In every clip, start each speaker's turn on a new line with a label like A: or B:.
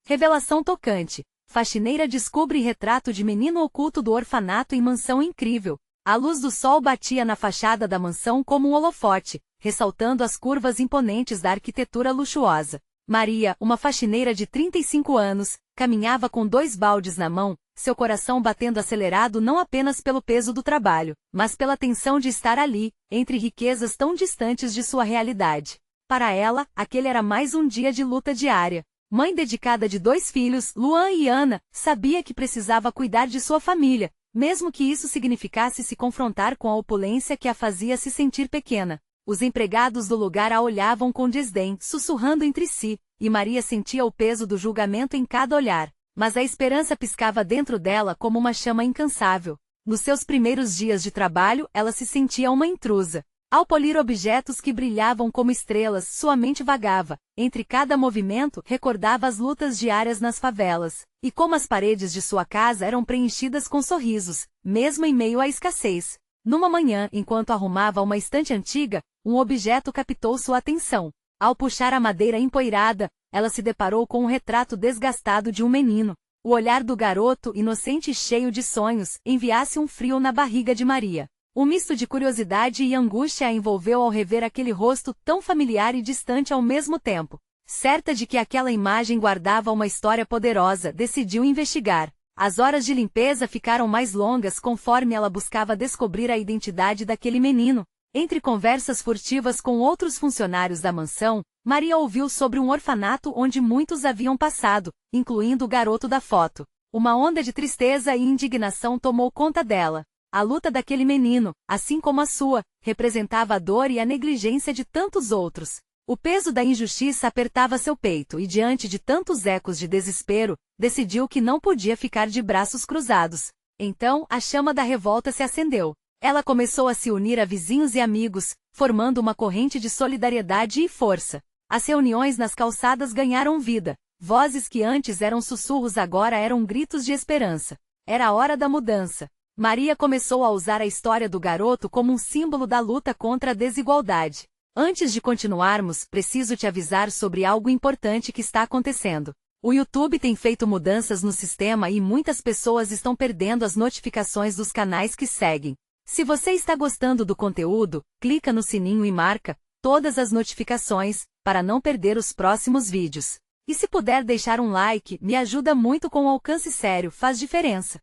A: Revelação tocante. Faxineira descobre retrato de menino oculto do orfanato em mansão incrível. A luz do sol batia na fachada da mansão como um holofote, ressaltando as curvas imponentes da arquitetura luxuosa. Maria, uma faxineira de 35 anos, caminhava com 2 baldes na mão, seu coração batendo acelerado não apenas pelo peso do trabalho, mas pela tensão de estar ali, entre riquezas tão distantes de sua realidade. Para ela, aquele era mais um dia de luta diária. Mãe dedicada de 2 filhos, Luan e Ana, sabia que precisava cuidar de sua família, mesmo que isso significasse se confrontar com a opulência que a fazia se sentir pequena. Os empregados do lugar a olhavam com desdém, sussurrando entre si, e Maria sentia o peso do julgamento em cada olhar, mas a esperança piscava dentro dela como uma chama incansável. Nos seus primeiros dias de trabalho, ela se sentia uma intrusa. Ao polir objetos que brilhavam como estrelas, sua mente vagava. Entre cada movimento, recordava as lutas diárias nas favelas, e como as paredes de sua casa eram preenchidas com sorrisos, mesmo em meio à escassez. Numa manhã, enquanto arrumava uma estante antiga, um objeto captou sua atenção. Ao puxar a madeira empoeirada, ela se deparou com um retrato desgastado de um menino. O olhar do garoto, inocente e cheio de sonhos, enviasse um frio na barriga de Maria. Um misto de curiosidade e angústia a envolveu ao rever aquele rosto tão familiar e distante ao mesmo tempo. Certa de que aquela imagem guardava uma história poderosa, decidiu investigar. As horas de limpeza ficaram mais longas conforme ela buscava descobrir a identidade daquele menino. Entre conversas furtivas com outros funcionários da mansão, Maria ouviu sobre um orfanato onde muitos haviam passado, incluindo o garoto da foto. Uma onda de tristeza e indignação tomou conta dela. A luta daquele menino, assim como a sua, representava a dor e a negligência de tantos outros. O peso da injustiça apertava seu peito e, diante de tantos ecos de desespero, decidiu que não podia ficar de braços cruzados. Então, a chama da revolta se acendeu. Ela começou a se unir a vizinhos e amigos, formando uma corrente de solidariedade e força. As reuniões nas calçadas ganharam vida. Vozes que antes eram sussurros agora eram gritos de esperança. Era a hora da mudança. Maria começou a usar a história do garoto como um símbolo da luta contra a desigualdade. Antes de continuarmos, preciso te avisar sobre algo importante que está acontecendo. O YouTube tem feito mudanças no sistema e muitas pessoas estão perdendo as notificações dos canais que seguem. Se você está gostando do conteúdo, clica no sininho e marca todas as notificações, para não perder os próximos vídeos. E se puder deixar um like, me ajuda muito com o alcance sério, faz diferença.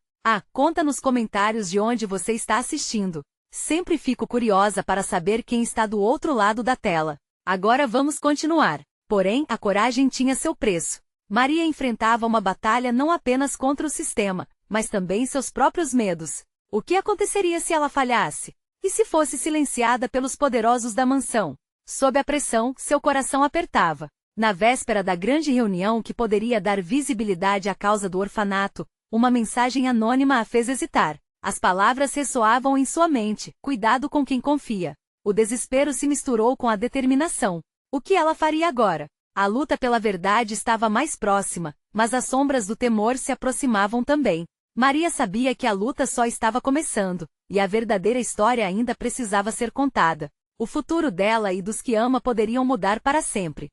A: Conta nos comentários de onde você está assistindo. Sempre fico curiosa para saber quem está do outro lado da tela. Agora vamos continuar. Porém, a coragem tinha seu preço. Maria enfrentava uma batalha não apenas contra o sistema, mas também seus próprios medos. O que aconteceria se ela falhasse? E se fosse silenciada pelos poderosos da mansão? Sob a pressão, seu coração apertava. Na véspera da grande reunião que poderia dar visibilidade à causa do orfanato, uma mensagem anônima a fez hesitar. As palavras ressoavam em sua mente: cuidado com quem confia. O desespero se misturou com a determinação. O que ela faria agora? A luta pela verdade estava mais próxima, mas as sombras do temor se aproximavam também. Maria sabia que a luta só estava começando, e a verdadeira história ainda precisava ser contada. O futuro dela e dos que ama poderiam mudar para sempre.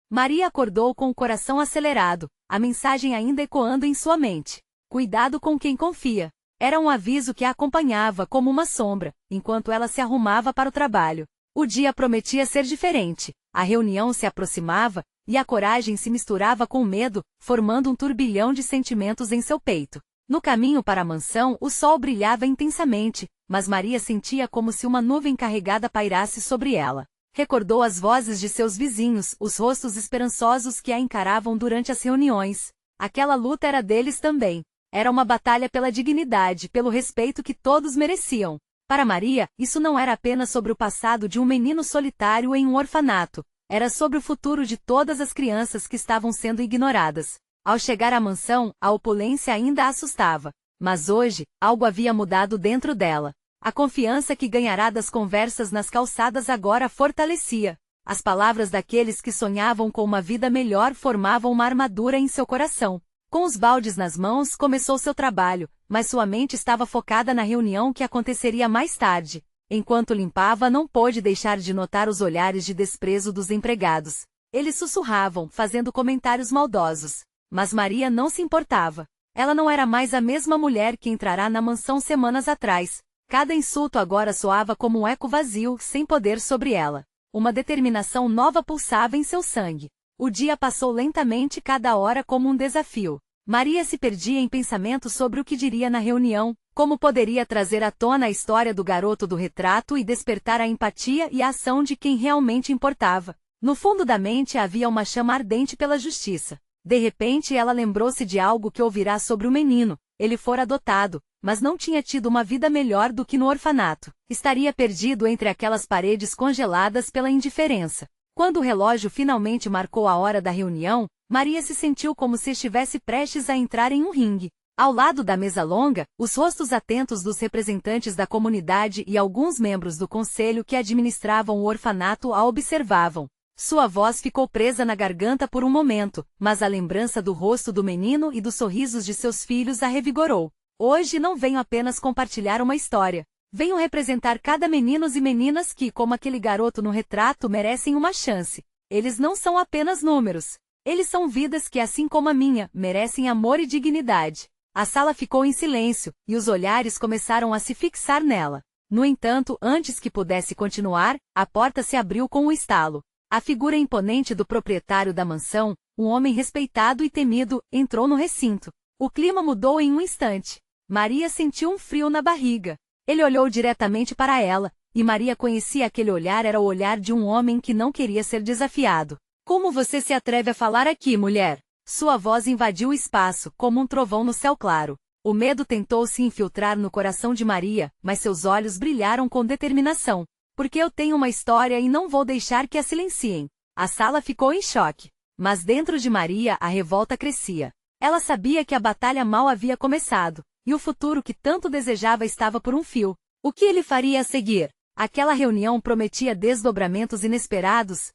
A: Maria acordou com o coração acelerado, a mensagem ainda ecoando em sua mente. Cuidado com quem confia. Era um aviso que a acompanhava como uma sombra, enquanto ela se arrumava para o trabalho. O dia prometia ser diferente. A reunião se aproximava, e a coragem se misturava com o medo, formando um turbilhão de sentimentos em seu peito. No caminho para a mansão, o sol brilhava intensamente, mas Maria sentia como se uma nuvem carregada pairasse sobre ela. Recordou as vozes de seus vizinhos, os rostos esperançosos que a encaravam durante as reuniões. Aquela luta era deles também. Era uma batalha pela dignidade, pelo respeito que todos mereciam. Para Maria, isso não era apenas sobre o passado de um menino solitário em um orfanato. Era sobre o futuro de todas as crianças que estavam sendo ignoradas. Ao chegar à mansão, a opulência ainda a assustava. Mas hoje, algo havia mudado dentro dela. A confiança que ganhará das conversas nas calçadas agora a fortalecia. As palavras daqueles que sonhavam com uma vida melhor formavam uma armadura em seu coração. Com os baldes nas mãos, começou seu trabalho, mas sua mente estava focada na reunião que aconteceria mais tarde. Enquanto limpava, não pôde deixar de notar os olhares de desprezo dos empregados. Eles sussurravam, fazendo comentários maldosos. Mas Maria não se importava. Ela não era mais a mesma mulher que entrara na mansão semanas atrás. Cada insulto agora soava como um eco vazio, sem poder sobre ela. Uma determinação nova pulsava em seu sangue. O dia passou lentamente, cada hora como um desafio. Maria se perdia em pensamentos sobre o que diria na reunião, como poderia trazer à tona a história do garoto do retrato e despertar a empatia e a ação de quem realmente importava. No fundo da mente havia uma chama ardente pela justiça. De repente ela lembrou-se de algo que ouvirá sobre o menino. Ele fora adotado, mas não tinha tido uma vida melhor do que no orfanato. Estaria perdido entre aquelas paredes congeladas pela indiferença. Quando o relógio finalmente marcou a hora da reunião, Maria se sentiu como se estivesse prestes a entrar em um ringue. Ao lado da mesa longa, os rostos atentos dos representantes da comunidade e alguns membros do conselho que administravam o orfanato a observavam. Sua voz ficou presa na garganta por um momento, mas a lembrança do rosto do menino e dos sorrisos de seus filhos a revigorou. Hoje não venho apenas compartilhar uma história. Venho representar cada meninos e meninas que, como aquele garoto no retrato, merecem uma chance. Eles não são apenas números. Eles são vidas que, assim como a minha, merecem amor e dignidade. A sala ficou em silêncio, e os olhares começaram a se fixar nela. No entanto, antes que pudesse continuar, a porta se abriu com um estalo. A figura imponente do proprietário da mansão, um homem respeitado e temido, entrou no recinto. O clima mudou em um instante. Maria sentiu um frio na barriga. Ele olhou diretamente para ela, e Maria conhecia aquele olhar, era o olhar de um homem que não queria ser desafiado. Como você se atreve a falar aqui, mulher? Sua voz invadiu o espaço, como um trovão no céu claro. O medo tentou se infiltrar no coração de Maria, mas seus olhos brilharam com determinação. Porque eu tenho uma história e não vou deixar que a silenciem. A sala ficou em choque. Mas dentro de Maria a revolta crescia. Ela sabia que a batalha mal havia começado, e o futuro que tanto desejava estava por um fio. O que ele faria a seguir? Aquela reunião prometia desdobramentos inesperados.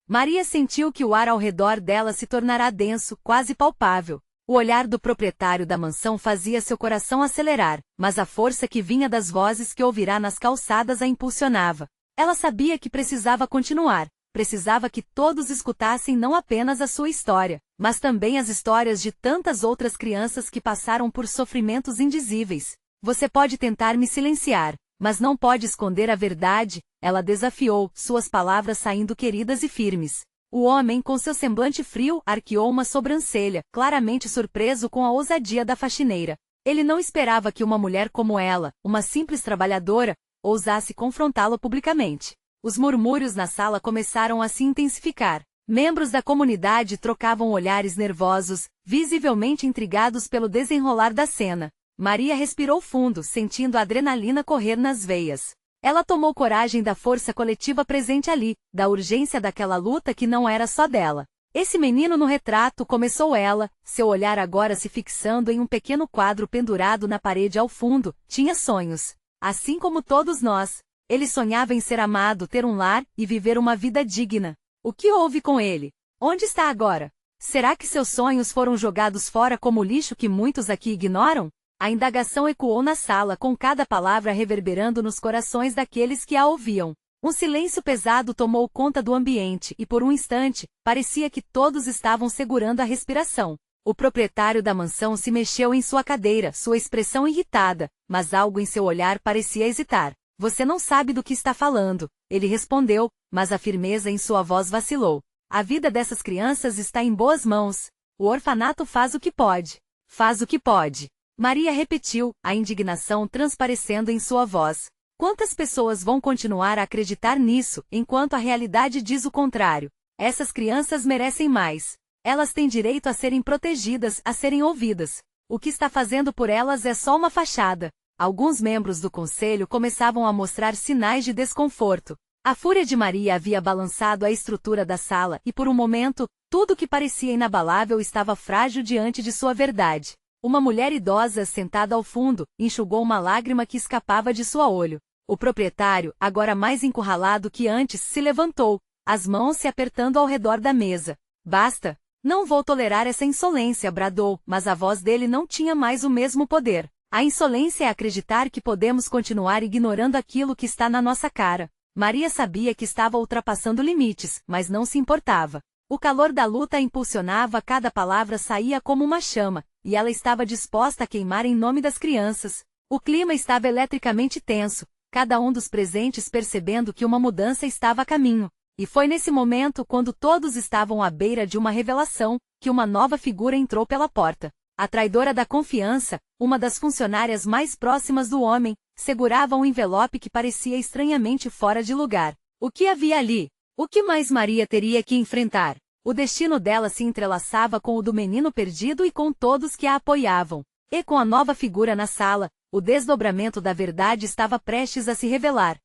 A: Maria sentiu que o ar ao redor dela se tornará denso, quase palpável. O olhar do proprietário da mansão fazia seu coração acelerar, mas a força que vinha das vozes que ouvirá nas calçadas a impulsionava. Ela sabia que precisava continuar, precisava que todos escutassem não apenas a sua história, mas também as histórias de tantas outras crianças que passaram por sofrimentos indizíveis. Você pode tentar me silenciar, mas não pode esconder a verdade, ela desafiou, suas palavras saindo queridas e firmes. O homem, com seu semblante frio, arqueou uma sobrancelha, claramente surpreso com a ousadia da faxineira. Ele não esperava que uma mulher como ela, uma simples trabalhadora, ousasse confrontá-lo publicamente. Os murmúrios na sala começaram a se intensificar. Membros da comunidade trocavam olhares nervosos, visivelmente intrigados pelo desenrolar da cena. Maria respirou fundo, sentindo a adrenalina correr nas veias. Ela tomou coragem da força coletiva presente ali, da urgência daquela luta que não era só dela. Esse menino no retrato, começou ela, seu olhar agora se fixando em um pequeno quadro pendurado na parede ao fundo, tinha sonhos. Assim como todos nós. Ele sonhava em ser amado, ter um lar, e viver uma vida digna. O que houve com ele? Onde está agora? Será que seus sonhos foram jogados fora como lixo que muitos aqui ignoram? A indagação ecoou na sala, com cada palavra reverberando nos corações daqueles que a ouviam. Um silêncio pesado tomou conta do ambiente e, por um instante, parecia que todos estavam segurando a respiração. O proprietário da mansão se mexeu em sua cadeira, sua expressão irritada, mas algo em seu olhar parecia hesitar. Você não sabe do que está falando, ele respondeu, mas a firmeza em sua voz vacilou. A vida dessas crianças está em boas mãos. O orfanato faz o que pode. Faz o que pode. Maria repetiu, a indignação transparecendo em sua voz. Quantas pessoas vão continuar a acreditar nisso, enquanto a realidade diz o contrário? Essas crianças merecem mais. Elas têm direito a serem protegidas, a serem ouvidas. O que está fazendo por elas é só uma fachada. Alguns membros do conselho começavam a mostrar sinais de desconforto. A fúria de Maria havia balançado a estrutura da sala e, por um momento, tudo que parecia inabalável estava frágil diante de sua verdade. Uma mulher idosa sentada ao fundo, enxugou uma lágrima que escapava de sua olho. O proprietário, agora mais encurralado que antes, se levantou, as mãos se apertando ao redor da mesa. Basta! Não vou tolerar essa insolência, bradou, mas a voz dele não tinha mais o mesmo poder. A insolência é acreditar que podemos continuar ignorando aquilo que está na nossa cara. Maria sabia que estava ultrapassando limites, mas não se importava. O calor da luta a impulsionava, cada palavra saía como uma chama, e ela estava disposta a queimar em nome das crianças. O clima estava eletricamente tenso, cada um dos presentes percebendo que uma mudança estava a caminho. E foi nesse momento, quando todos estavam à beira de uma revelação, que uma nova figura entrou pela porta. A traidora da confiança, uma das funcionárias mais próximas do homem, segurava um envelope que parecia estranhamente fora de lugar. O que havia ali? O que mais Maria teria que enfrentar? O destino dela se entrelaçava com o do menino perdido e com todos que a apoiavam. E com a nova figura na sala, o desdobramento da verdade estava prestes a se revelar.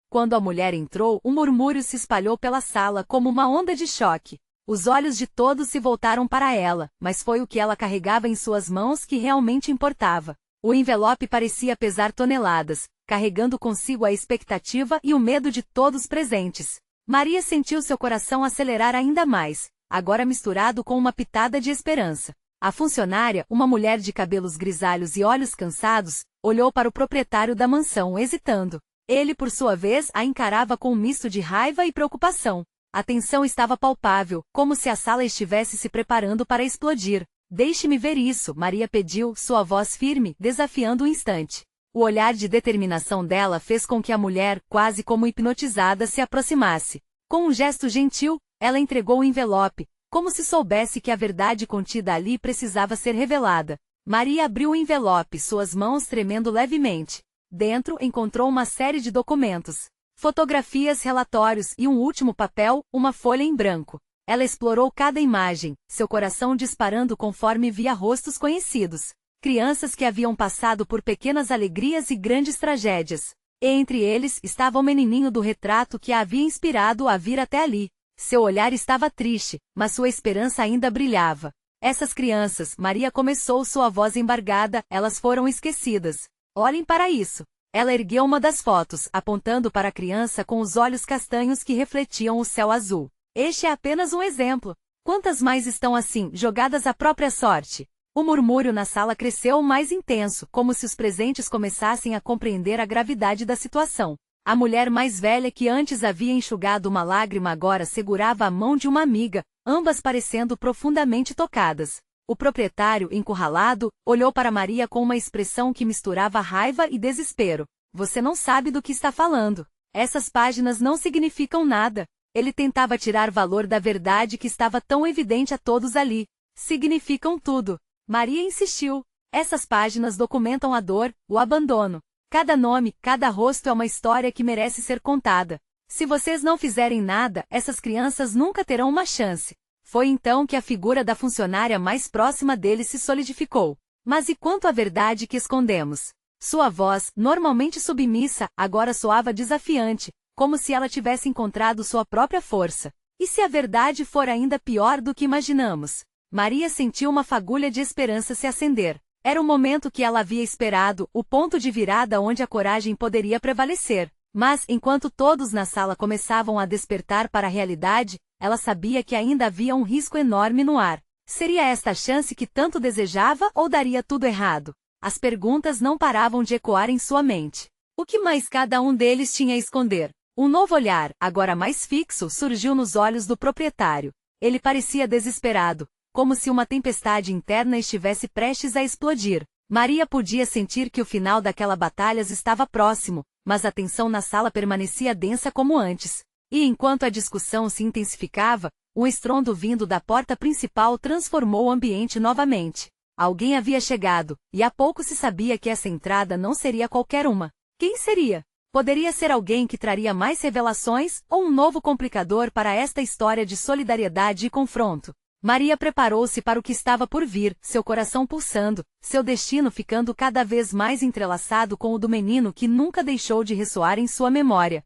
A: Quando a mulher entrou, um murmúrio se espalhou pela sala como uma onda de choque. Os olhos de todos se voltaram para ela, mas foi o que ela carregava em suas mãos que realmente importava. O envelope parecia pesar toneladas, carregando consigo a expectativa e o medo de todos presentes. Maria sentiu seu coração acelerar ainda mais, agora misturado com uma pitada de esperança. A funcionária, uma mulher de cabelos grisalhos e olhos cansados, olhou para o proprietário da mansão hesitando. Ele, por sua vez, a encarava com um misto de raiva e preocupação. A tensão estava palpável, como se a sala estivesse se preparando para explodir. Deixe-me ver isso, Maria pediu, sua voz firme, desafiando o instante. O olhar de determinação dela fez com que a mulher, quase como hipnotizada, se aproximasse. Com um gesto gentil, ela entregou o envelope, como se soubesse que a verdade contida ali precisava ser revelada. Maria abriu o envelope, suas mãos tremendo levemente. Dentro, encontrou uma série de documentos. Fotografias, relatórios e um último papel, uma folha em branco. Ela explorou cada imagem, seu coração disparando conforme via rostos conhecidos. Crianças que haviam passado por pequenas alegrias e grandes tragédias. E entre eles estava o menininho do retrato que a havia inspirado a vir até ali. Seu olhar estava triste, mas sua esperança ainda brilhava. Essas crianças, Maria começou, sua voz embargada, elas foram esquecidas. Olhem para isso. Ela ergueu uma das fotos, apontando para a criança com os olhos castanhos que refletiam o céu azul. Este é apenas um exemplo. Quantas mais estão assim, jogadas à própria sorte? O murmúrio na sala cresceu mais intenso, como se os presentes começassem a compreender a gravidade da situação. A mulher mais velha que antes havia enxugado uma lágrima agora segurava a mão de uma amiga, ambas parecendo profundamente tocadas. O proprietário, encurralado, olhou para Maria com uma expressão que misturava raiva e desespero. Você não sabe do que está falando. Essas páginas não significam nada. Ele tentava tirar valor da verdade que estava tão evidente a todos ali. Significam tudo. Maria insistiu. Essas páginas documentam a dor, o abandono. Cada nome, cada rosto é uma história que merece ser contada. Se vocês não fizerem nada, essas crianças nunca terão uma chance. Foi então que a figura da funcionária mais próxima dele se solidificou. Mas e quanto à verdade que escondemos? Sua voz, normalmente submissa, agora soava desafiante, como se ela tivesse encontrado sua própria força. E se a verdade for ainda pior do que imaginamos? Maria sentiu uma fagulha de esperança se acender. Era o momento que ela havia esperado, o ponto de virada onde a coragem poderia prevalecer. Mas, enquanto todos na sala começavam a despertar para a realidade, ela sabia que ainda havia um risco enorme no ar. Seria esta a chance que tanto desejava ou daria tudo errado? As perguntas não paravam de ecoar em sua mente. O que mais cada um deles tinha a esconder? Um novo olhar, agora mais fixo, surgiu nos olhos do proprietário. Ele parecia desesperado, como se uma tempestade interna estivesse prestes a explodir. Maria podia sentir que o final daquela batalha estava próximo, mas a tensão na sala permanecia densa como antes. E enquanto a discussão se intensificava, um estrondo vindo da porta principal transformou o ambiente novamente. Alguém havia chegado, e há pouco se sabia que essa entrada não seria qualquer uma. Quem seria? Poderia ser alguém que traria mais revelações, ou um novo complicador para esta história de solidariedade e confronto. Maria preparou-se para o que estava por vir, seu coração pulsando, seu destino ficando cada vez mais entrelaçado com o do menino que nunca deixou de ressoar em sua memória.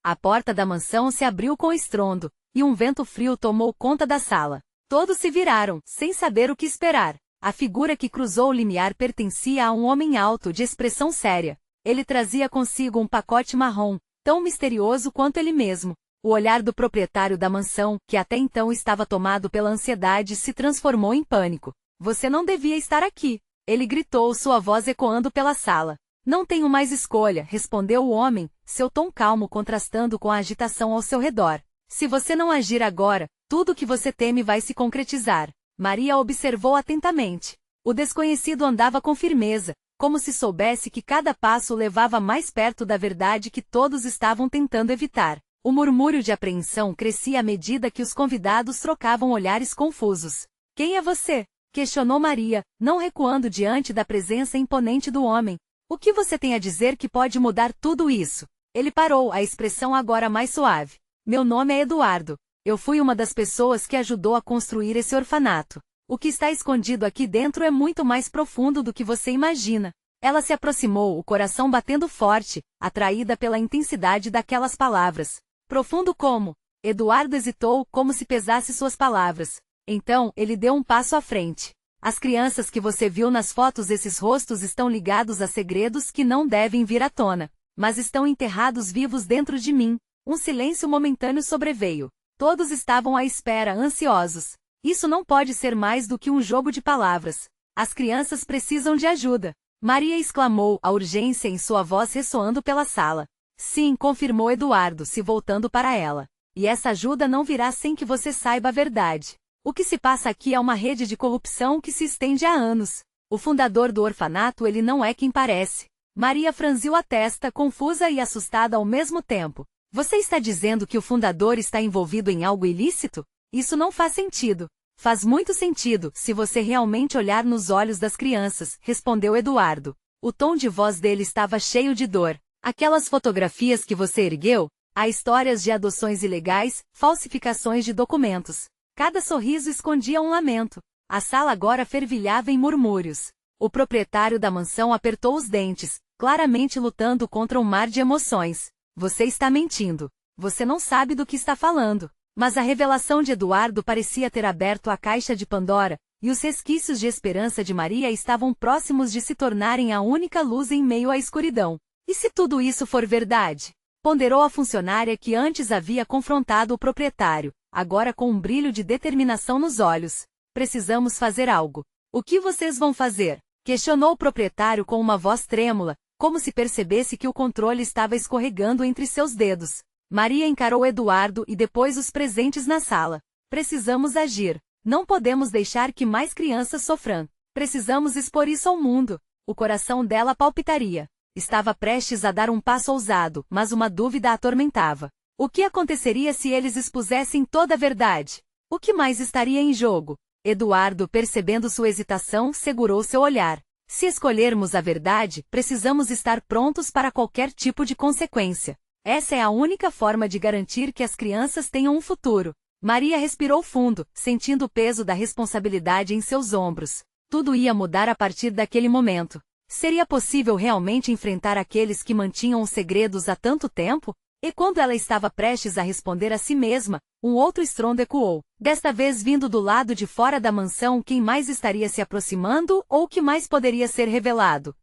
A: A porta da mansão se abriu com estrondo, e um vento frio tomou conta da sala. Todos se viraram, sem saber o que esperar. A figura que cruzou o limiar pertencia a um homem alto de expressão séria. Ele trazia consigo um pacote marrom, tão misterioso quanto ele mesmo. O olhar do proprietário da mansão, que até então estava tomado pela ansiedade, se transformou em pânico. Você não devia estar aqui. Ele gritou, sua voz ecoando pela sala. Não tenho mais escolha, respondeu o homem, seu tom calmo contrastando com a agitação ao seu redor. Se você não agir agora, tudo que você teme vai se concretizar. Maria observou atentamente. O desconhecido andava com firmeza, como se soubesse que cada passo o levava mais perto da verdade que todos estavam tentando evitar. O murmúrio de apreensão crescia à medida que os convidados trocavam olhares confusos. Quem é você? Questionou Maria, não recuando diante da presença imponente do homem. O que você tem a dizer que pode mudar tudo isso? Ele parou, a expressão agora mais suave. Meu nome é Eduardo. Eu fui uma das pessoas que ajudou a construir esse orfanato. O que está escondido aqui dentro é muito mais profundo do que você imagina. Ela se aproximou, o coração batendo forte, atraída pela intensidade daquelas palavras. Profundo como? Eduardo hesitou, como se pesasse suas palavras. Então, ele deu um passo à frente. As crianças que você viu nas fotos, esses rostos estão ligados a segredos que não devem vir à tona, mas estão enterrados vivos dentro de mim. Um silêncio momentâneo sobreveio. Todos estavam à espera, ansiosos. Isso não pode ser mais do que um jogo de palavras. As crianças precisam de ajuda. Maria exclamou, a urgência em sua voz ressoando pela sala. Sim, confirmou Eduardo, se voltando para ela. E essa ajuda não virá sem que você saiba a verdade. O que se passa aqui é uma rede de corrupção que se estende há anos. O fundador do orfanato, ele não é quem parece. Maria franziu a testa, confusa e assustada ao mesmo tempo. Você está dizendo que o fundador está envolvido em algo ilícito? Isso não faz sentido. Faz muito sentido, se você realmente olhar nos olhos das crianças, respondeu Eduardo. O tom de voz dele estava cheio de dor. Aquelas fotografias que você ergueu, há histórias de adoções ilegais, falsificações de documentos. Cada sorriso escondia um lamento. A sala agora fervilhava em murmúrios. O proprietário da mansão apertou os dentes, claramente lutando contra um mar de emoções. Você está mentindo. Você não sabe do que está falando. Mas a revelação de Eduardo parecia ter aberto a caixa de Pandora, e os resquícios de esperança de Maria estavam próximos de se tornarem a única luz em meio à escuridão. E se tudo isso for verdade? Ponderou a funcionária que antes havia confrontado o proprietário, agora com um brilho de determinação nos olhos. Precisamos fazer algo. O que vocês vão fazer? Questionou o proprietário com uma voz trêmula, como se percebesse que o controle estava escorregando entre seus dedos. Maria encarou Eduardo e depois os presentes na sala. Precisamos agir. Não podemos deixar que mais crianças sofram. Precisamos expor isso ao mundo. O coração dela palpitaria. Estava prestes a dar um passo ousado, mas uma dúvida a atormentava. O que aconteceria se eles expusessem toda a verdade? O que mais estaria em jogo? Eduardo, percebendo sua hesitação, segurou seu olhar. Se escolhermos a verdade, precisamos estar prontos para qualquer tipo de consequência. Essa é a única forma de garantir que as crianças tenham um futuro. Maria respirou fundo, sentindo o peso da responsabilidade em seus ombros. Tudo ia mudar a partir daquele momento. Seria possível realmente enfrentar aqueles que mantinham os segredos há tanto tempo? E quando ela estava prestes a responder a si mesma, um outro estrondo ecoou. Desta vez vindo do lado de fora da mansão, quem mais estaria se aproximando ou o que mais poderia ser revelado?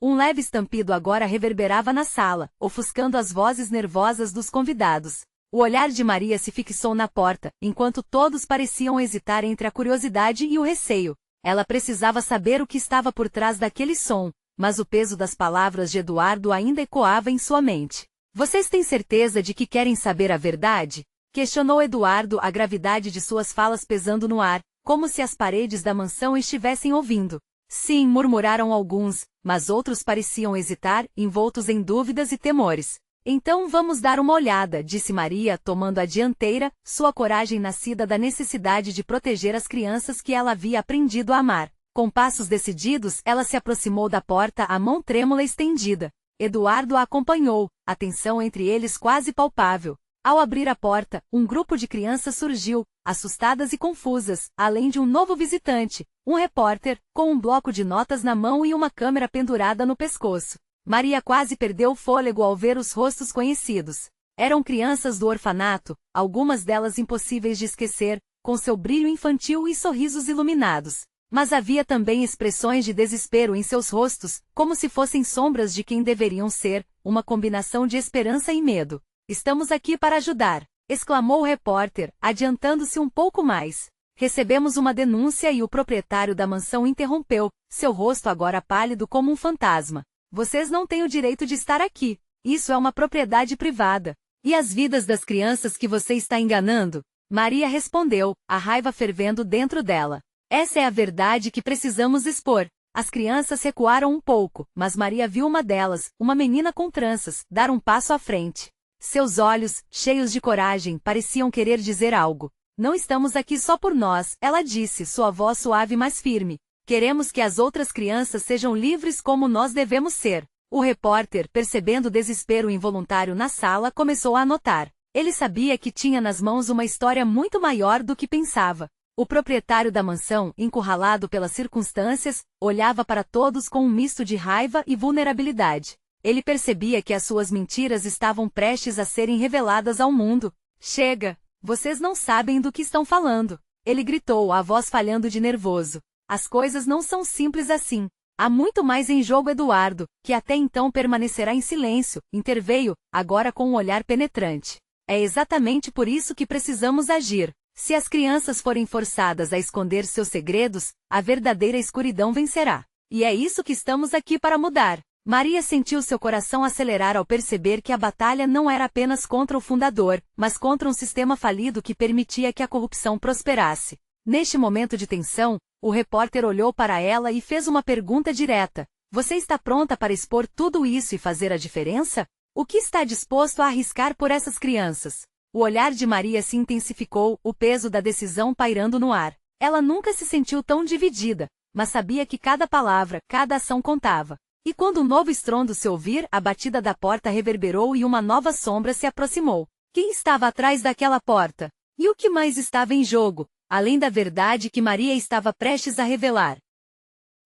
A: Um leve estampido agora reverberava na sala, ofuscando as vozes nervosas dos convidados. O olhar de Maria se fixou na porta, enquanto todos pareciam hesitar entre a curiosidade e o receio. Ela precisava saber o que estava por trás daquele som, mas o peso das palavras de Eduardo ainda ecoava em sua mente. Vocês têm certeza de que querem saber a verdade? Questionou Eduardo, a gravidade de suas falas pesando no ar, como se as paredes da mansão estivessem ouvindo. Sim, murmuraram alguns, mas outros pareciam hesitar, envoltos em dúvidas e temores. Então vamos dar uma olhada, disse Maria, tomando a dianteira, sua coragem nascida da necessidade de proteger as crianças que ela havia aprendido a amar. Com passos decididos, ela se aproximou da porta, a mão trêmula estendida. Eduardo a acompanhou, a tensão entre eles quase palpável. Ao abrir a porta, um grupo de crianças surgiu, assustadas e confusas, além de um novo visitante, um repórter, com um bloco de notas na mão e uma câmera pendurada no pescoço. Maria quase perdeu o fôlego ao ver os rostos conhecidos. Eram crianças do orfanato, algumas delas impossíveis de esquecer, com seu brilho infantil e sorrisos iluminados. Mas havia também expressões de desespero em seus rostos, como se fossem sombras de quem deveriam ser, uma combinação de esperança e medo. Estamos aqui para ajudar, exclamou o repórter, adiantando-se um pouco mais. Recebemos uma denúncia e o proprietário da mansão interrompeu, seu rosto agora pálido como um fantasma. Vocês não têm o direito de estar aqui. Isso é uma propriedade privada. E as vidas das crianças que você está enganando? Maria respondeu, a raiva fervendo dentro dela. Essa é a verdade que precisamos expor. As crianças recuaram um pouco, mas Maria viu uma delas, uma menina com tranças, dar um passo à frente. Seus olhos, cheios de coragem, pareciam querer dizer algo. Não estamos aqui só por nós, ela disse, sua voz suave mas firme. Queremos que as outras crianças sejam livres como nós devemos ser. O repórter, percebendo o desespero involuntário na sala, começou a anotar. Ele sabia que tinha nas mãos uma história muito maior do que pensava. O proprietário da mansão, encurralado pelas circunstâncias, olhava para todos com um misto de raiva e vulnerabilidade. Ele percebia que as suas mentiras estavam prestes a serem reveladas ao mundo. Chega! Vocês não sabem do que estão falando. Ele gritou, a voz falhando de nervoso. As coisas não são simples assim. Há muito mais em jogo. Eduardo, que até então permanecerá em silêncio, interveio, agora com um olhar penetrante. É exatamente por isso que precisamos agir. Se as crianças forem forçadas a esconder seus segredos, a verdadeira escuridão vencerá. E é isso que estamos aqui para mudar. Maria sentiu seu coração acelerar ao perceber que a batalha não era apenas contra o fundador, mas contra um sistema falido que permitia que a corrupção prosperasse. Neste momento de tensão, o repórter olhou para ela e fez uma pergunta direta. Você está pronta para expor tudo isso e fazer a diferença? O que está disposto a arriscar por essas crianças? O olhar de Maria se intensificou, o peso da decisão pairando no ar. Ela nunca se sentiu tão dividida, mas sabia que cada palavra, cada ação contava. E quando um novo estrondo se ouvir, a batida da porta reverberou e uma nova sombra se aproximou. Quem estava atrás daquela porta? E o que mais estava em jogo, além da verdade que Maria estava prestes a revelar?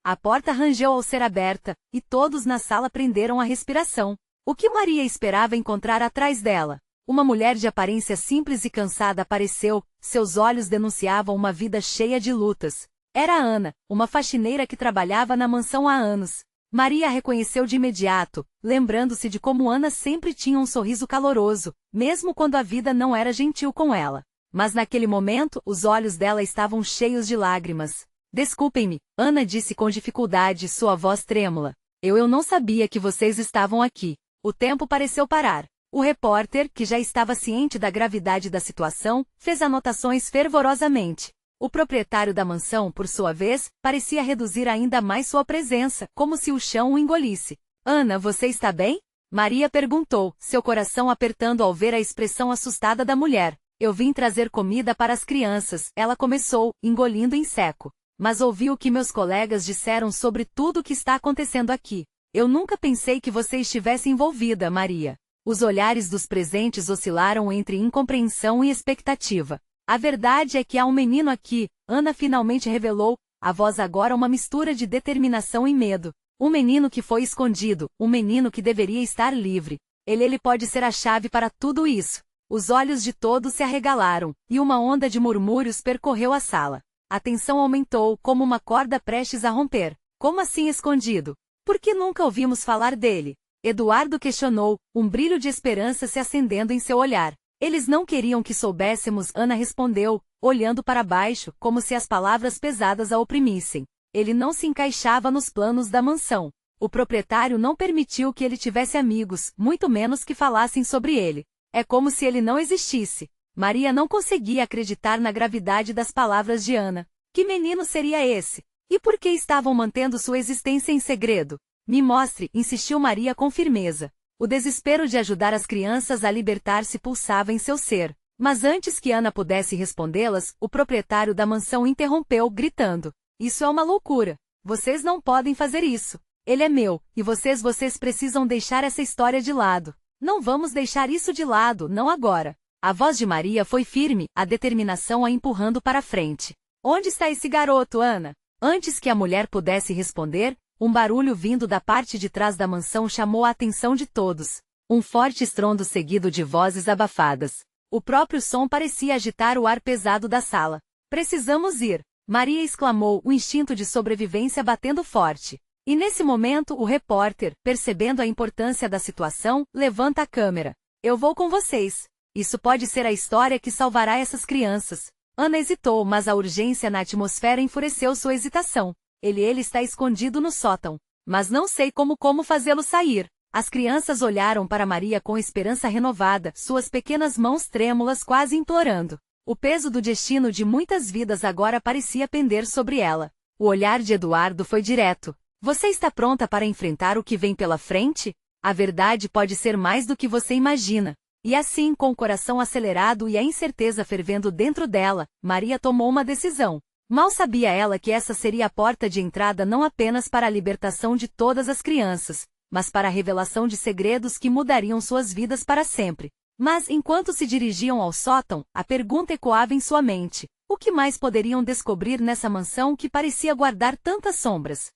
A: A porta rangeu ao ser aberta, e todos na sala prenderam a respiração. O que Maria esperava encontrar atrás dela? Uma mulher de aparência simples e cansada apareceu, seus olhos denunciavam uma vida cheia de lutas. Era Ana, uma faxineira que trabalhava na mansão há anos. Maria a reconheceu de imediato, lembrando-se de como Ana sempre tinha um sorriso caloroso, mesmo quando a vida não era gentil com ela. Mas naquele momento, os olhos dela estavam cheios de lágrimas. Desculpem-me, Ana disse com dificuldade, sua voz trêmula. Eu não sabia que vocês estavam aqui. O tempo pareceu parar. O repórter, que já estava ciente da gravidade da situação, fez anotações fervorosamente. O proprietário da mansão, por sua vez, parecia reduzir ainda mais sua presença, como se o chão o engolisse. Ana, você está bem? Maria perguntou, seu coração apertando ao ver a expressão assustada da mulher. Eu vim trazer comida para as crianças, ela começou, engolindo em seco. Mas ouvi o que meus colegas disseram sobre tudo o que está acontecendo aqui. Eu nunca pensei que você estivesse envolvida, Maria. Os olhares dos presentes oscilaram entre incompreensão e expectativa. A verdade é que há um menino aqui, Ana finalmente revelou, a voz agora uma mistura de determinação e medo. Um menino que foi escondido, um menino que deveria estar livre. Ele pode ser a chave para tudo isso. Os olhos de todos se arregalaram, e uma onda de murmúrios percorreu a sala. A tensão aumentou, como uma corda prestes a romper. Como assim escondido? Por que nunca ouvimos falar dele? Eduardo questionou, um brilho de esperança se acendendo em seu olhar. Eles não queriam que soubéssemos, Ana respondeu, olhando para baixo, como se as palavras pesadas a oprimissem. Ele não se encaixava nos planos da mansão. O proprietário não permitiu que ele tivesse amigos, muito menos que falassem sobre ele. É como se ele não existisse. Maria não conseguia acreditar na gravidade das palavras de Ana. Que menino seria esse? E por que estavam mantendo sua existência em segredo? Me mostre, insistiu Maria com firmeza. O desespero de ajudar as crianças a libertar-se pulsava em seu ser. Mas antes que Ana pudesse respondê-las, o proprietário da mansão interrompeu, gritando. Isso é uma loucura. Vocês não podem fazer isso. Ele é meu, e vocês precisam deixar essa história de lado. Não vamos deixar isso de lado, não agora. A voz de Maria foi firme, a determinação a empurrando para frente. Onde está esse garoto, Ana? Antes que a mulher pudesse responder, um barulho vindo da parte de trás da mansão chamou a atenção de todos. Um forte estrondo seguido de vozes abafadas. O próprio som parecia agitar o ar pesado da sala. Precisamos ir! Maria exclamou, o instinto de sobrevivência batendo forte. E nesse momento o repórter, percebendo a importância da situação, levanta a câmera. Eu vou com vocês. Isso pode ser a história que salvará essas crianças. Ana hesitou, mas a urgência na atmosfera enfureceu sua hesitação. Ele está escondido no sótão. Mas não sei como fazê-lo sair. As crianças olharam para Maria com esperança renovada, suas pequenas mãos trêmulas quase implorando. O peso do destino de muitas vidas agora parecia pender sobre ela. O olhar de Eduardo foi direto. Você está pronta para enfrentar o que vem pela frente? A verdade pode ser mais do que você imagina. E assim, com o coração acelerado e a incerteza fervendo dentro dela, Maria tomou uma decisão. Mal sabia ela que essa seria a porta de entrada não apenas para a libertação de todas as crianças, mas para a revelação de segredos que mudariam suas vidas para sempre. Mas, enquanto se dirigiam ao sótão, a pergunta ecoava em sua mente. O que mais poderiam descobrir nessa mansão que parecia guardar tantas sombras?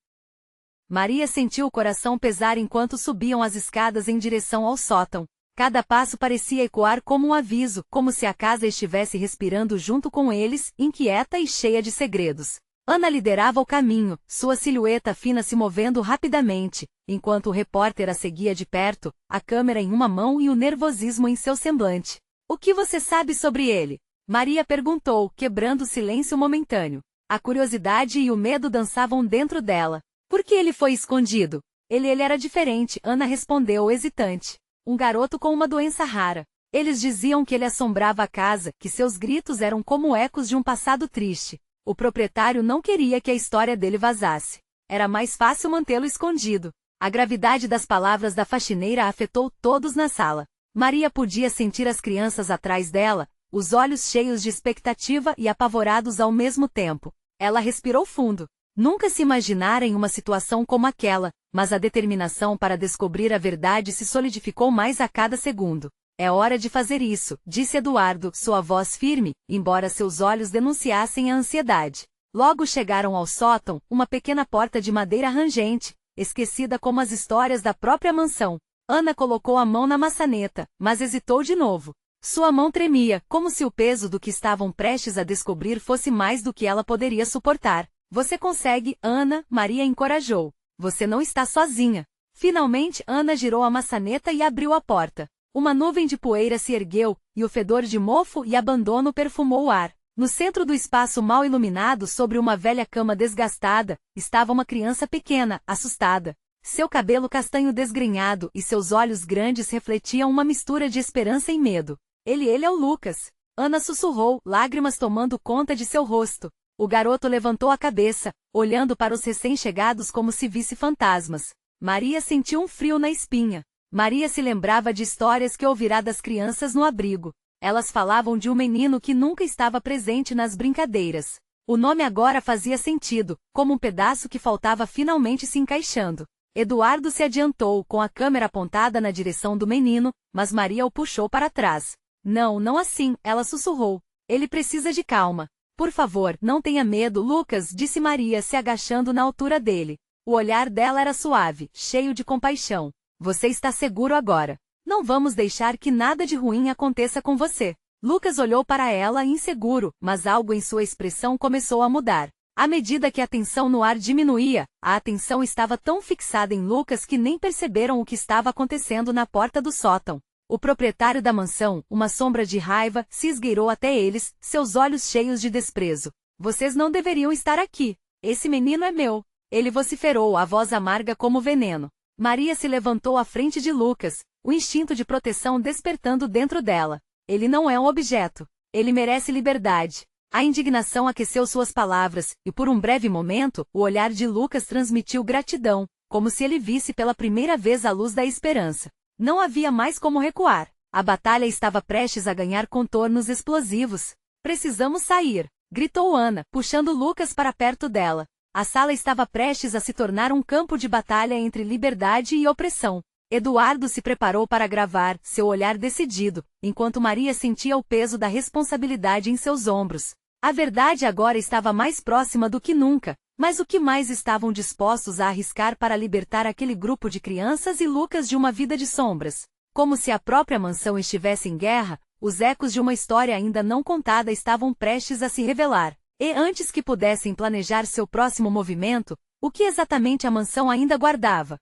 A: Maria sentiu o coração pesar enquanto subiam as escadas em direção ao sótão. Cada passo parecia ecoar como um aviso, como se a casa estivesse respirando junto com eles, inquieta e cheia de segredos. Ana liderava o caminho, sua silhueta fina se movendo rapidamente, enquanto o repórter a seguia de perto, a câmera em uma mão e o nervosismo em seu semblante. O que você sabe sobre ele? Maria perguntou, quebrando o silêncio momentâneo. A curiosidade e o medo dançavam dentro dela. Por que ele foi escondido? Ele era diferente, Ana respondeu hesitante. Um garoto com uma doença rara. Eles diziam que ele assombrava a casa, que seus gritos eram como ecos de um passado triste. O proprietário não queria que a história dele vazasse. Era mais fácil mantê-lo escondido. A gravidade das palavras da faxineira afetou todos na sala. Maria podia sentir as crianças atrás dela, os olhos cheios de expectativa e apavorados ao mesmo tempo. Ela respirou fundo. Nunca se imaginara em uma situação como aquela, mas a determinação para descobrir a verdade se solidificou mais a cada segundo. É hora de fazer isso, disse Eduardo, sua voz firme, embora seus olhos denunciassem a ansiedade. Logo chegaram ao sótão, uma pequena porta de madeira rangente, esquecida como as histórias da própria mansão. Ana colocou a mão na maçaneta, mas hesitou de novo. Sua mão tremia, como se o peso do que estavam prestes a descobrir fosse mais do que ela poderia suportar. Você consegue, Ana, Maria encorajou. Você não está sozinha. Finalmente, Ana girou a maçaneta e abriu a porta. Uma nuvem de poeira se ergueu, e o fedor de mofo e abandono perfumou o ar. No centro do espaço mal iluminado, sobre uma velha cama desgastada, estava uma criança pequena, assustada. Seu cabelo castanho desgrenhado e seus olhos grandes refletiam uma mistura de esperança e medo. Ele é o Lucas. Ana sussurrou, lágrimas tomando conta de seu rosto. O garoto levantou a cabeça, olhando para os recém-chegados como se visse fantasmas. Maria sentiu um frio na espinha. Maria se lembrava de histórias que ouvirá das crianças no abrigo. Elas falavam de um menino que nunca estava presente nas brincadeiras. O nome agora fazia sentido, como um pedaço que faltava finalmente se encaixando. Eduardo se adiantou, com a câmera apontada na direção do menino, mas Maria o puxou para trás. Não, não assim, ela sussurrou. Ele precisa de calma. Por favor, não tenha medo, Lucas, disse Maria se agachando na altura dele. O olhar dela era suave, cheio de compaixão. Você está seguro agora. Não vamos deixar que nada de ruim aconteça com você. Lucas olhou para ela inseguro, mas algo em sua expressão começou a mudar. À medida que a tensão no ar diminuía, a atenção estava tão fixada em Lucas que nem perceberam o que estava acontecendo na porta do sótão. O proprietário da mansão, uma sombra de raiva, se esgueirou até eles, seus olhos cheios de desprezo. Vocês não deveriam estar aqui. Esse menino é meu. Ele vociferou, a voz amarga como veneno. Maria se levantou à frente de Lucas, o instinto de proteção despertando dentro dela. Ele não é um objeto. Ele merece liberdade. A indignação aqueceu suas palavras, e por um breve momento, o olhar de Lucas transmitiu gratidão, como se ele visse pela primeira vez a luz da esperança. Não havia mais como recuar. A batalha estava prestes a ganhar contornos explosivos. Precisamos sair, gritou Ana, puxando Lucas para perto dela. A sala estava prestes a se tornar um campo de batalha entre liberdade e opressão. Eduardo se preparou para gravar, seu olhar decidido, enquanto Maria sentia o peso da responsabilidade em seus ombros. A verdade agora estava mais próxima do que nunca, mas o que mais estavam dispostos a arriscar para libertar aquele grupo de crianças e Lucas de uma vida de sombras? Como se a própria mansão estivesse em guerra, os ecos de uma história ainda não contada estavam prestes a se revelar. E antes que pudessem planejar seu próximo movimento, o que exatamente a mansão ainda guardava?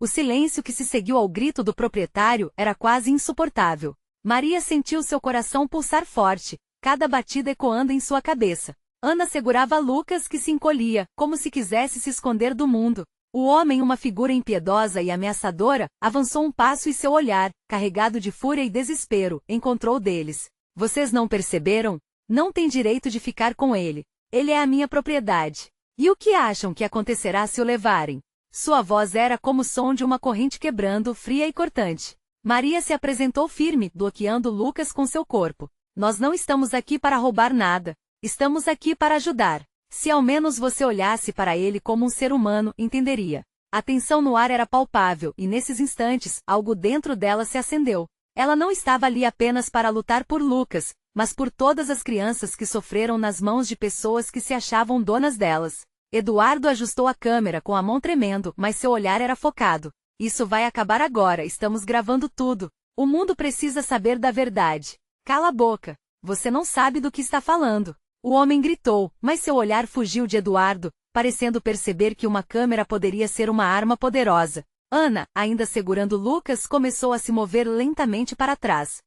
A: O silêncio que se seguiu ao grito do proprietário era quase insuportável. Maria sentiu seu coração pulsar forte, cada batida ecoando em sua cabeça. Ana segurava Lucas que se encolhia, como se quisesse se esconder do mundo. O homem, uma figura impiedosa e ameaçadora, avançou um passo e seu olhar, carregado de fúria e desespero, encontrou o deles. Vocês não perceberam? Não tem direito de ficar com ele. Ele é a minha propriedade. E o que acham que acontecerá se o levarem? Sua voz era como o som de uma corrente quebrando, fria e cortante. Maria se apresentou firme, bloqueando Lucas com seu corpo. Nós não estamos aqui para roubar nada. Estamos aqui para ajudar. Se ao menos você olhasse para ele como um ser humano, entenderia. A tensão no ar era palpável, e nesses instantes, algo dentro dela se acendeu. Ela não estava ali apenas para lutar por Lucas, mas por todas as crianças que sofreram nas mãos de pessoas que se achavam donas delas. Eduardo ajustou a câmera com a mão tremendo, mas seu olhar era focado. Isso vai acabar agora, estamos gravando tudo. O mundo precisa saber da verdade. Cala a boca. Você não sabe do que está falando. O homem gritou, mas seu olhar fugiu de Eduardo, parecendo perceber que uma câmera poderia ser uma arma poderosa. Ana, ainda segurando Lucas, começou a se mover lentamente para trás.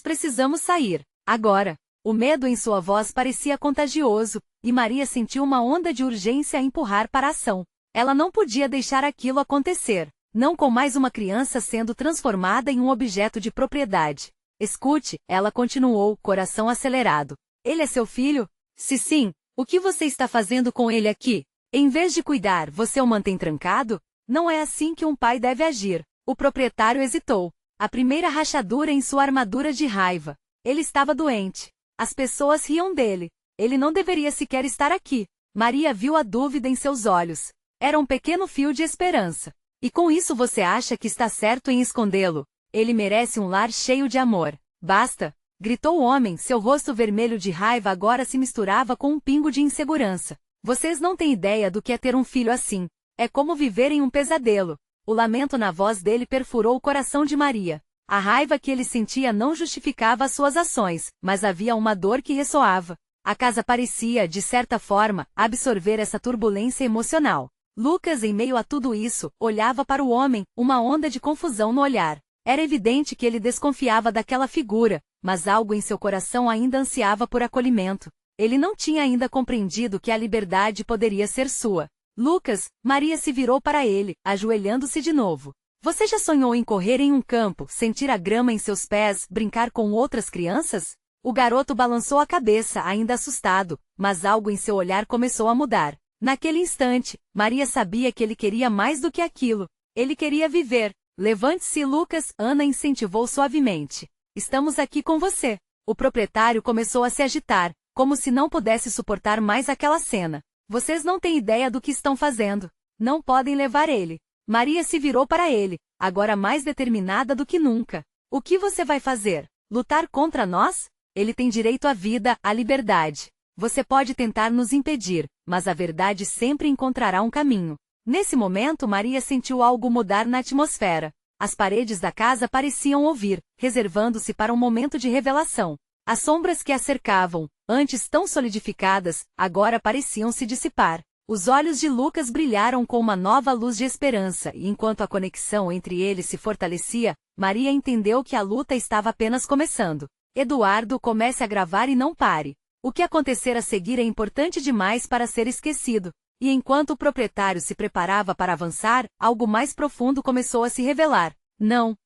A: Precisamos sair. Agora. O medo em sua voz parecia contagioso, e Maria sentiu uma onda de urgência a empurrar para a ação. Ela não podia deixar aquilo acontecer. Não com mais uma criança sendo transformada em um objeto de propriedade. Escute, ela continuou, coração acelerado. Ele é seu filho? Se sim, o que você está fazendo com ele aqui? Em vez de cuidar, você o mantém trancado? Não é assim que um pai deve agir. O proprietário hesitou. A primeira rachadura em sua armadura de raiva. Ele estava doente. As pessoas riam dele. Ele não deveria sequer estar aqui. Maria viu a dúvida em seus olhos. Era um pequeno fio de esperança. E com isso você acha que está certo em escondê-lo? Ele merece um lar cheio de amor. Basta! Gritou o homem, seu rosto vermelho de raiva agora se misturava com um pingo de insegurança. Vocês não têm ideia do que é ter um filho assim. É como viver em um pesadelo. O lamento na voz dele perfurou o coração de Maria. A raiva que ele sentia não justificava as suas ações, mas havia uma dor que ressoava. A casa parecia, de certa forma, absorver essa turbulência emocional. Lucas, em meio a tudo isso, olhava para o homem, uma onda de confusão no olhar. Era evidente que ele desconfiava daquela figura, mas algo em seu coração ainda ansiava por acolhimento. Ele não tinha ainda compreendido que a liberdade poderia ser sua. Lucas, Maria se virou para ele, ajoelhando-se de novo. Você já sonhou em correr em um campo, sentir a grama em seus pés, brincar com outras crianças? O garoto balançou a cabeça, ainda assustado, mas algo em seu olhar começou a mudar. Naquele instante, Maria sabia que ele queria mais do que aquilo. Ele queria viver. Levante-se, Lucas, Ana incentivou suavemente. Estamos aqui com você. O proprietário começou a se agitar, como se não pudesse suportar mais aquela cena. Vocês não têm ideia do que estão fazendo. Não podem levar ele. Maria se virou para ele, agora mais determinada do que nunca. O que você vai fazer? Lutar contra nós? Ele tem direito à vida, à liberdade. Você pode tentar nos impedir, mas a verdade sempre encontrará um caminho. Nesse momento, Maria sentiu algo mudar na atmosfera. As paredes da casa pareciam ouvir, reservando-se para um momento de revelação. As sombras que a cercavam, antes tão solidificadas, agora pareciam se dissipar. Os olhos de Lucas brilharam com uma nova luz de esperança e enquanto a conexão entre eles se fortalecia, Maria entendeu que a luta estava apenas começando. Eduardo, comece a gravar e não pare. O que acontecer a seguir é importante demais para ser esquecido. E enquanto o proprietário se preparava para avançar, algo mais profundo começou a se revelar. Não.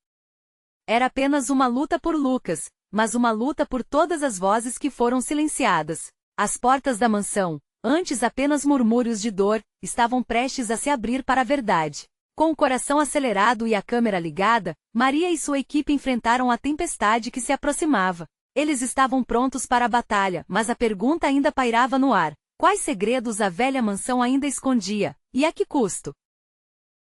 A: Era apenas uma luta por Lucas, mas uma luta por todas as vozes que foram silenciadas. As portas da mansão, antes apenas murmúrios de dor, estavam prestes a se abrir para a verdade. Com o coração acelerado e a câmera ligada, Maria e sua equipe enfrentaram a tempestade que se aproximava. Eles estavam prontos para a batalha, mas a pergunta ainda pairava no ar. Quais segredos a velha mansão ainda escondia, e a que custo?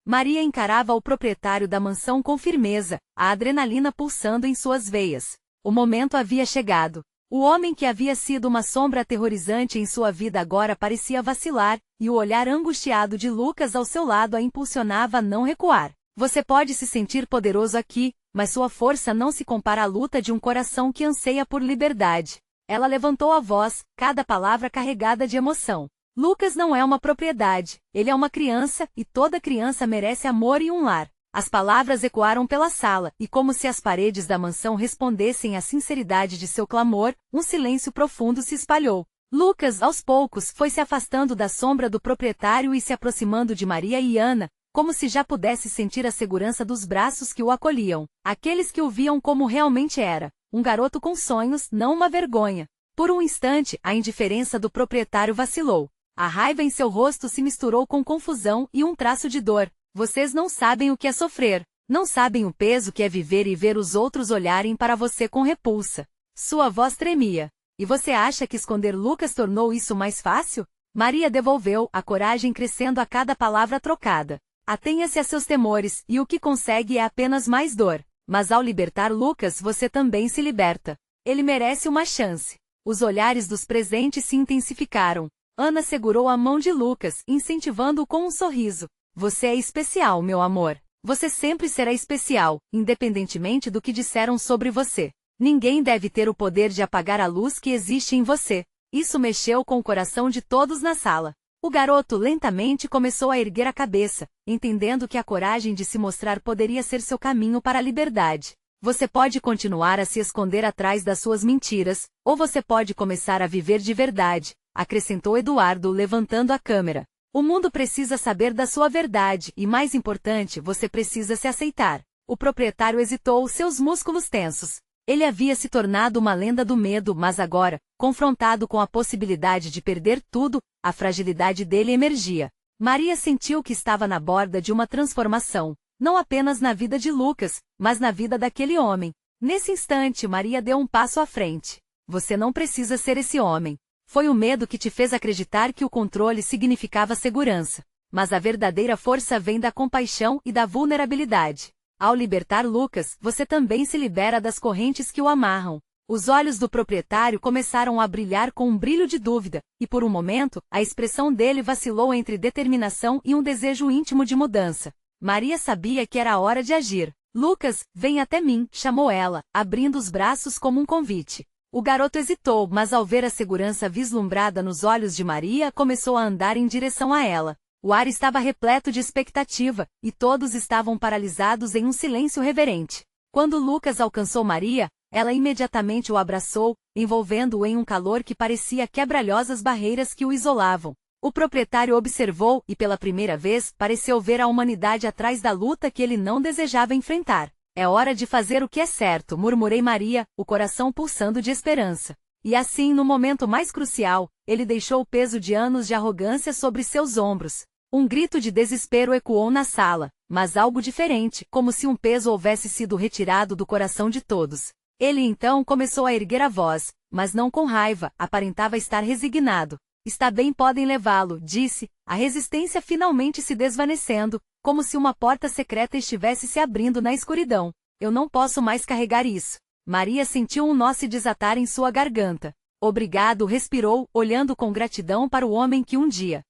A: Maria encarava o proprietário da mansão com firmeza, a adrenalina pulsando em suas veias. O momento havia chegado. O homem que havia sido uma sombra aterrorizante em sua vida agora parecia vacilar, e o olhar angustiado de Lucas ao seu lado a impulsionava a não recuar. Você pode se sentir poderoso aqui, mas sua força não se compara à luta de um coração que anseia por liberdade. Ela levantou a voz, cada palavra carregada de emoção. Lucas não é uma propriedade, ele é uma criança, e toda criança merece amor e um lar. As palavras ecoaram pela sala, e como se as paredes da mansão respondessem à sinceridade de seu clamor, um silêncio profundo se espalhou. Lucas, aos poucos, foi se afastando da sombra do proprietário e se aproximando de Maria e Ana, como se já pudesse sentir a segurança dos braços que o acolhiam, aqueles que o viam como realmente era. um garoto com sonhos, não uma vergonha. Por um instante, a indiferença do proprietário vacilou. A raiva em seu rosto se misturou com confusão e um traço de dor. Vocês não sabem o que é sofrer. Não sabem o peso que é viver e ver os outros olharem para você com repulsa. Sua voz tremia. E você acha que esconder Lucas tornou isso mais fácil? Maria devolveu, a coragem crescendo a cada palavra trocada. Atenha-se a seus temores, e o que consegue é apenas mais dor. Mas ao libertar Lucas, você também se liberta. Ele merece uma chance. Os olhares dos presentes se intensificaram. Ana segurou a mão de Lucas, incentivando-o com um sorriso. Você é especial, meu amor. Você sempre será especial, independentemente do que disseram sobre você. Ninguém deve ter o poder de apagar a luz que existe em você. Isso mexeu com o coração de todos na sala. O garoto lentamente começou a erguer a cabeça, entendendo que a coragem de se mostrar poderia ser seu caminho para a liberdade. Você pode continuar a se esconder atrás das suas mentiras, ou você pode começar a viver de verdade, acrescentou Eduardo levantando a câmera. O mundo precisa saber da sua verdade e, mais importante, você precisa se aceitar. O proprietário hesitou, seus músculos tensos. Ele havia se tornado uma lenda do medo, mas agora, confrontado com a possibilidade de perder tudo, a fragilidade dele emergia. Maria sentiu que estava na borda de uma transformação, não apenas na vida de Lucas, mas na vida daquele homem. Nesse instante, Maria deu um passo à frente. Você não precisa ser esse homem. Foi o medo que te fez acreditar que o controle significava segurança. Mas a verdadeira força vem da compaixão e da vulnerabilidade. Ao libertar Lucas, você também se libera das correntes que o amarram. Os olhos do proprietário começaram a brilhar com um brilho de dúvida, e por um momento, a expressão dele vacilou entre determinação e um desejo íntimo de mudança. Maria sabia que era a hora de agir. Lucas, vem até mim, chamou ela, abrindo os braços como um convite. O garoto hesitou, mas ao ver a segurança vislumbrada nos olhos de Maria, começou a andar em direção a ela. O ar estava repleto de expectativa, e todos estavam paralisados em um silêncio reverente. Quando Lucas alcançou Maria, ela imediatamente o abraçou, envolvendo-o em um calor que parecia quebra-lhosas barreiras que o isolavam. O proprietário observou e, pela primeira vez, pareceu ver a humanidade atrás da luta que ele não desejava enfrentar. É hora de fazer o que é certo, murmurei Maria, o coração pulsando de esperança. E assim, no momento mais crucial, ele deixou o peso de anos de arrogância sobre seus ombros. Um grito de desespero ecoou na sala, mas algo diferente, como se um peso houvesse sido retirado do coração de todos. Ele então começou a erguer a voz, mas não com raiva, aparentava estar resignado. Está bem, podem levá-lo, disse, a resistência finalmente se desvanecendo, como se uma porta secreta estivesse se abrindo na escuridão. Eu não posso mais carregar isso. Maria sentiu um nó se desatar em sua garganta. Obrigado, respirou, olhando com gratidão para o homem que um dia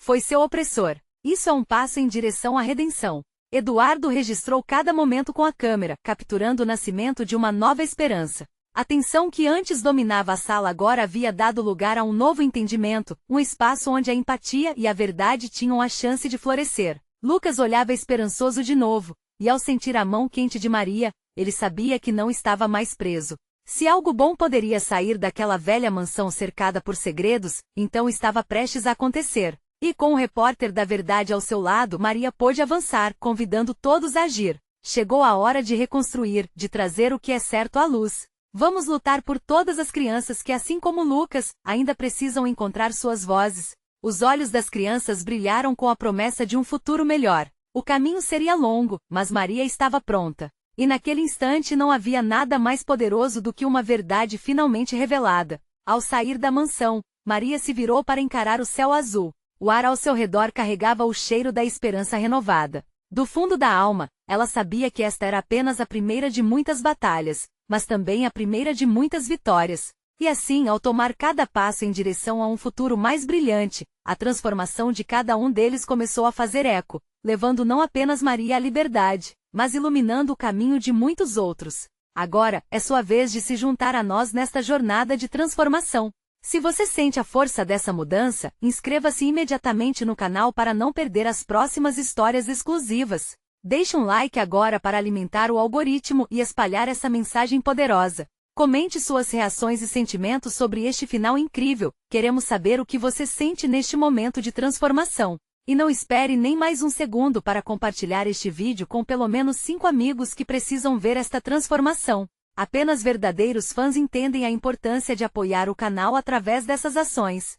A: foi seu opressor. Isso é um passo em direção à redenção. Eduardo registrou cada momento com a câmera, capturando o nascimento de uma nova esperança. A tensão que antes dominava a sala agora havia dado lugar a um novo entendimento, um espaço onde a empatia e a verdade tinham a chance de florescer. Lucas olhava esperançoso de novo, e ao sentir a mão quente de Maria, ele sabia que não estava mais preso. Se algo bom poderia sair daquela velha mansão cercada por segredos, então estava prestes a acontecer. E com o repórter da verdade ao seu lado, Maria pôde avançar, convidando todos a agir. Chegou a hora de reconstruir, de trazer o que é certo à luz. Vamos lutar por todas as crianças que, assim como Lucas, ainda precisam encontrar suas vozes. Os olhos das crianças brilharam com a promessa de um futuro melhor. O caminho seria longo, mas Maria estava pronta. E naquele instante não havia nada mais poderoso do que uma verdade finalmente revelada. Ao sair da mansão, Maria se virou para encarar o céu azul. O ar ao seu redor carregava o cheiro da esperança renovada. Do fundo da alma, ela sabia que esta era apenas a primeira de muitas batalhas, mas também a primeira de muitas vitórias. E assim, ao tomar cada passo em direção a um futuro mais brilhante, a transformação de cada um deles começou a fazer eco, levando não apenas Maria à liberdade, mas iluminando o caminho de muitos outros. Agora, é sua vez de se juntar a nós nesta jornada de transformação. Se você sente a força dessa mudança, inscreva-se imediatamente no canal para não perder as próximas histórias exclusivas. Deixe um like agora para alimentar o algoritmo e espalhar essa mensagem poderosa. Comente suas reações e sentimentos sobre este final incrível. Queremos saber o que você sente neste momento de transformação. E não espere nem mais um segundo para compartilhar este vídeo com pelo menos 5 amigos que precisam ver esta transformação. Apenas verdadeiros fãs entendem a importância de apoiar o canal através dessas ações.